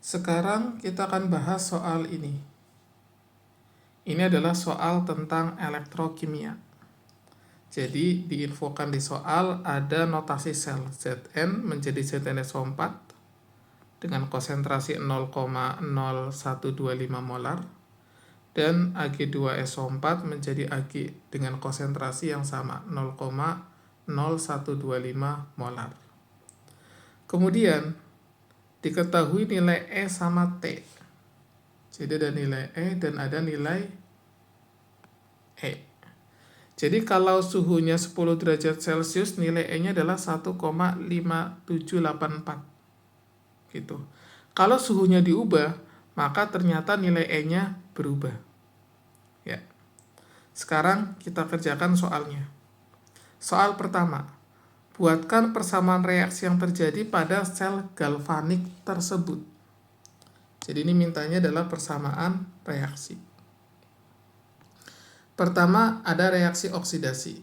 Sekarang kita akan bahas soal ini. Ini adalah soal tentang elektrokimia. Jadi diinfokan di soal ada notasi sel Zn menjadi ZnSO4 dengan konsentrasi 0,0125 molar dan Ag2SO4 menjadi Ag dengan konsentrasi yang sama 0,0125 molar. Kemudian diketahui nilai E sama T. Jadi ada nilai E dan ada nilai E. Jadi kalau suhunya 10 derajat Celcius, nilai E-nya adalah 1,5784. Gitu. Kalau suhunya diubah, maka ternyata nilai E-nya berubah. Ya. Sekarang kita kerjakan soalnya. Soal pertama. Buatkan persamaan reaksi yang terjadi pada sel galvanik tersebut. Jadi ini mintanya adalah persamaan reaksi. Pertama, ada reaksi oksidasi.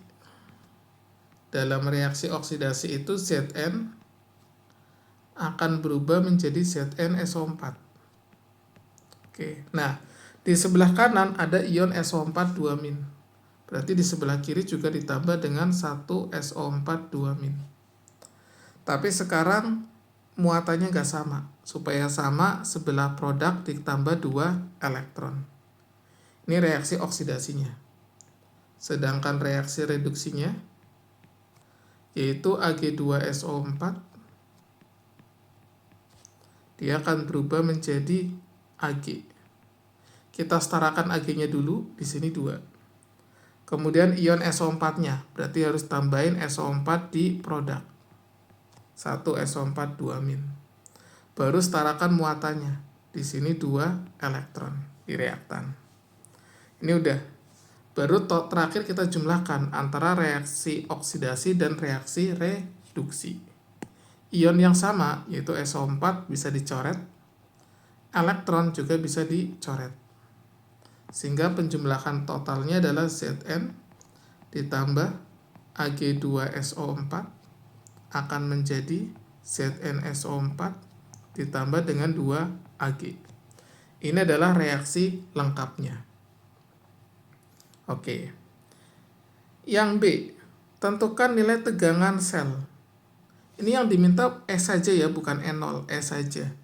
Dalam reaksi oksidasi itu Zn akan berubah menjadi ZnSO4. Oke. Nah, di sebelah kanan ada ion SO4 2-. Berarti di sebelah kiri juga ditambah dengan 1SO4 2-. Tapi sekarang muatannya nggak sama. Supaya sama, sebelah produk ditambah 2 elektron. Ini reaksi oksidasinya. Sedangkan reaksi reduksinya, yaitu Ag2SO4, dia akan berubah menjadi Ag. Kita setarakan Ag-nya dulu, di sini 2. Kemudian ion SO4-nya, berarti harus tambahin SO4 di produk. 1SO4 2-. Baru setarakan muatannya. Di sini 2 elektron di reaktan. Ini udah. Baru terakhir kita jumlahkan antara reaksi oksidasi dan reaksi reduksi. Ion yang sama, yaitu SO4 bisa dicoret. Elektron juga bisa dicoret. Sehingga penjumlahan totalnya adalah Zn ditambah Ag2SO4 akan menjadi ZnSO4 ditambah dengan 2 Ag. Ini adalah reaksi lengkapnya. Oke. Yang B, tentukan nilai tegangan sel. Ini yang diminta E saja ya, bukan E0, E saja.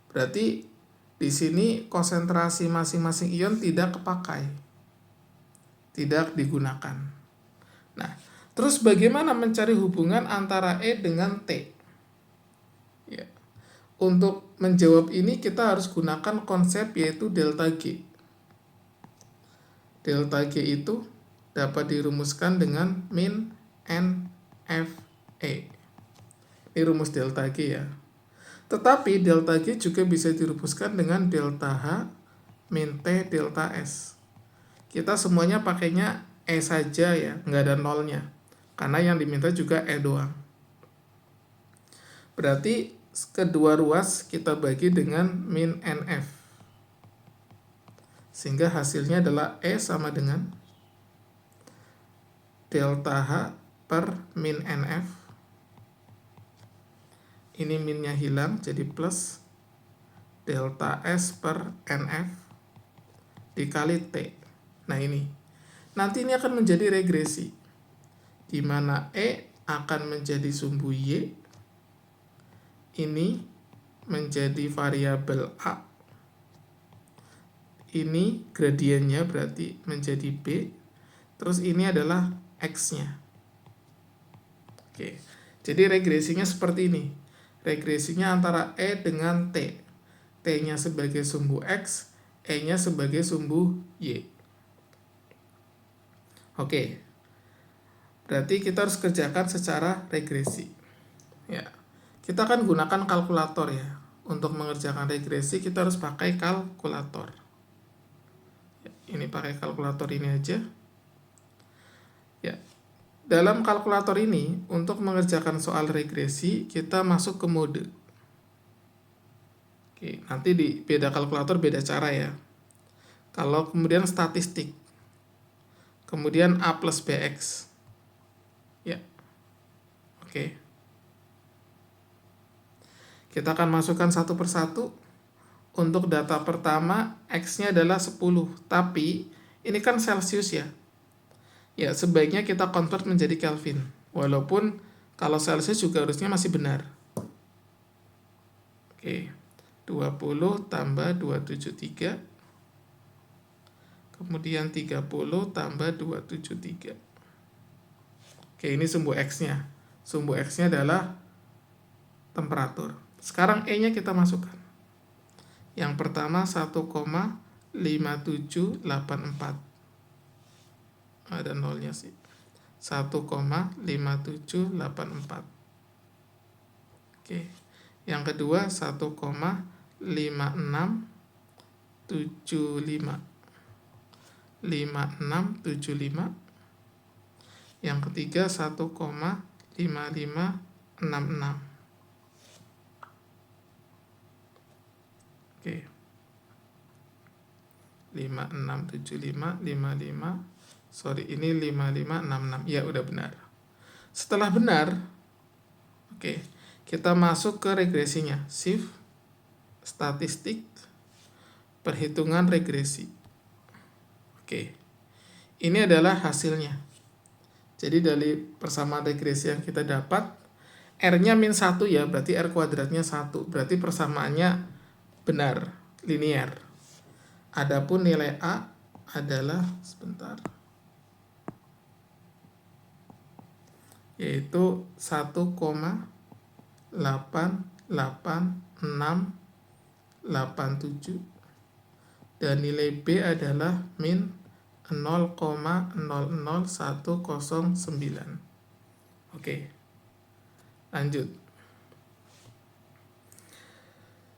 Berarti di sini konsentrasi masing-masing ion tidak kepakai. Tidak digunakan. Nah, terus bagaimana mencari hubungan antara E dengan T? Ya. Untuk menjawab ini kita harus gunakan konsep yaitu delta G. Delta G itu dapat dirumuskan dengan min NFE. Ini rumus delta G ya. Tetapi delta G juga bisa dirumuskan dengan delta H min T delta S. Kita semuanya pakainya E saja ya, nggak ada nolnya. Karena yang diminta juga E doang. Berarti kedua ruas kita bagi dengan min NF. Sehingga hasilnya adalah E sama dengan delta H per min NF. Ini minnya hilang, jadi plus delta S per NF dikali T. Nah ini. Nanti ini akan menjadi regresi. Di mana E akan menjadi sumbu Y. Ini menjadi variabel A. Ini gradiennya berarti menjadi B. Terus ini adalah X-nya. Oke. Jadi regresinya seperti ini. Regresinya antara E dengan T. T-nya sebagai sumbu X, E-nya sebagai sumbu Y. Oke. Berarti kita harus kerjakan secara regresi. Ya. Kita akan gunakan kalkulator ya. Untuk mengerjakan regresi kita harus pakai kalkulator. Ini pakai kalkulator ini aja. Ya. Dalam kalkulator ini, untuk mengerjakan soal regresi, kita masuk ke mode. Oke, nanti di beda kalkulator beda cara ya. Kalau kemudian statistik, kemudian A plus BX. Ya, oke. Kita akan masukkan satu persatu. Untuk data pertama, X-nya adalah 10. Tapi, ini kan Celsius ya. Ya, sebaiknya kita convert menjadi Kelvin. Walaupun kalau Celsius juga harusnya masih benar. Oke, 20 tambah 273. Kemudian 30 tambah 273. Oke, ini sumbu X-nya. Sumbu X-nya adalah temperatur. Sekarang E-nya kita masukkan. Yang pertama 1,5784. Ada nolnya sih. 1,5784. Oke. Yang kedua 1,5675. 5675. Yang ketiga 1,5566. Oke. 5675, 55. Sorry, ini 5566. Ya, udah benar. Setelah benar, oke, kita masuk ke regresinya. Shift, statistik, perhitungan regresi. Oke. Ini adalah hasilnya. Jadi dari persamaan regresi yang kita dapat, R-nya min 1 ya, berarti R kuadratnya 1. Berarti persamaannya benar, linear. Adapun nilai A adalah, sebentar, yaitu 1,88687. Dan nilai B adalah min 0,000109. Oke, lanjut.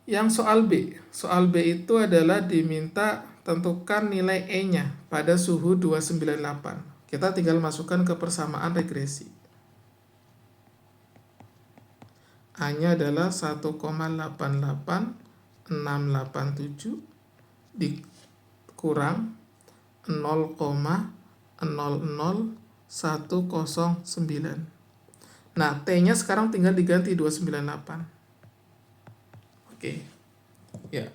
Yang soal B. Soal B itu adalah diminta tentukan nilai E-nya pada suhu 298. Kita tinggal masukkan ke persamaan regresi. A-nya adalah 1,88687 dikurang 0,000109. Nah, T-nya sekarang tinggal diganti 298. Oke. Ya,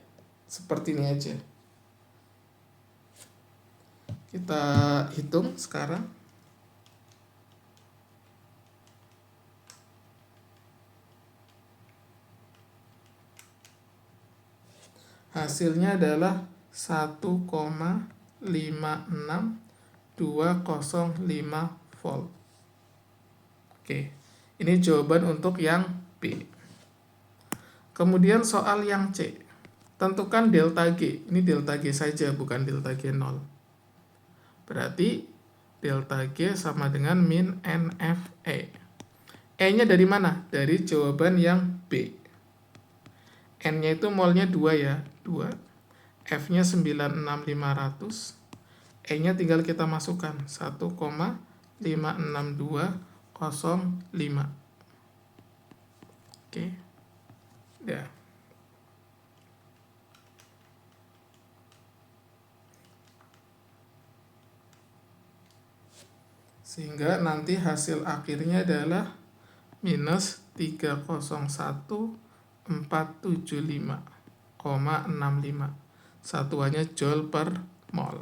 seperti ini aja. Kita hitung sekarang. Hasilnya adalah 1,56205 volt. Oke, ini jawaban untuk yang B. Kemudian soal yang C. Tentukan delta G. Ini delta G saja, bukan delta G0. Berarti delta G sama dengan min NFE. E-nya dari mana? Dari jawaban yang B. N-nya itu molnya 2 ya, 2. F-nya 96500. E-nya tinggal kita masukkan 1,56205. Oke. Ya. Sehingga nanti hasil akhirnya adalah minus 301.475,65. Satuannya joule per mol.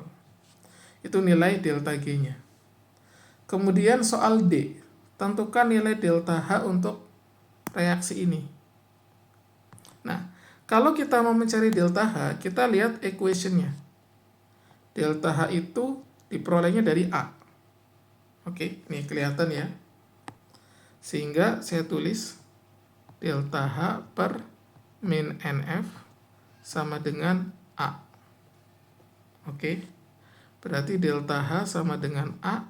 Itu nilai delta G-nya. Kemudian soal D. Tentukan nilai delta H untuk reaksi ini. Nah, kalau kita mau mencari delta H, kita lihat equation-nya. Delta H itu diperolehnya dari A. Oke, ini kelihatan ya. Sehingga saya tulis delta H per min NF sama dengan A. Oke, berarti delta H sama dengan A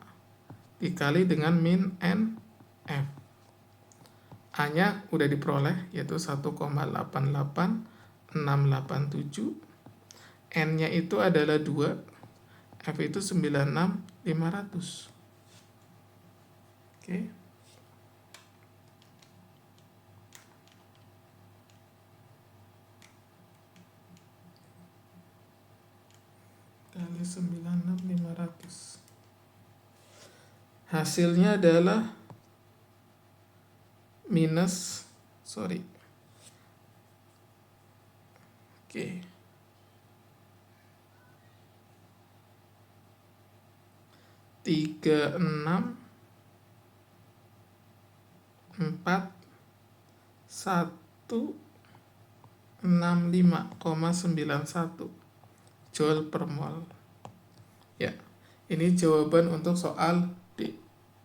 dikali dengan min NF. A-nya udah diperoleh, yaitu 1,88687. N-nya itu adalah 2. F itu 96500. Oke. Kali 96500. Hasilnya adalah minus Oke. 364165,91 joule per mol. Ya, ini jawaban untuk soal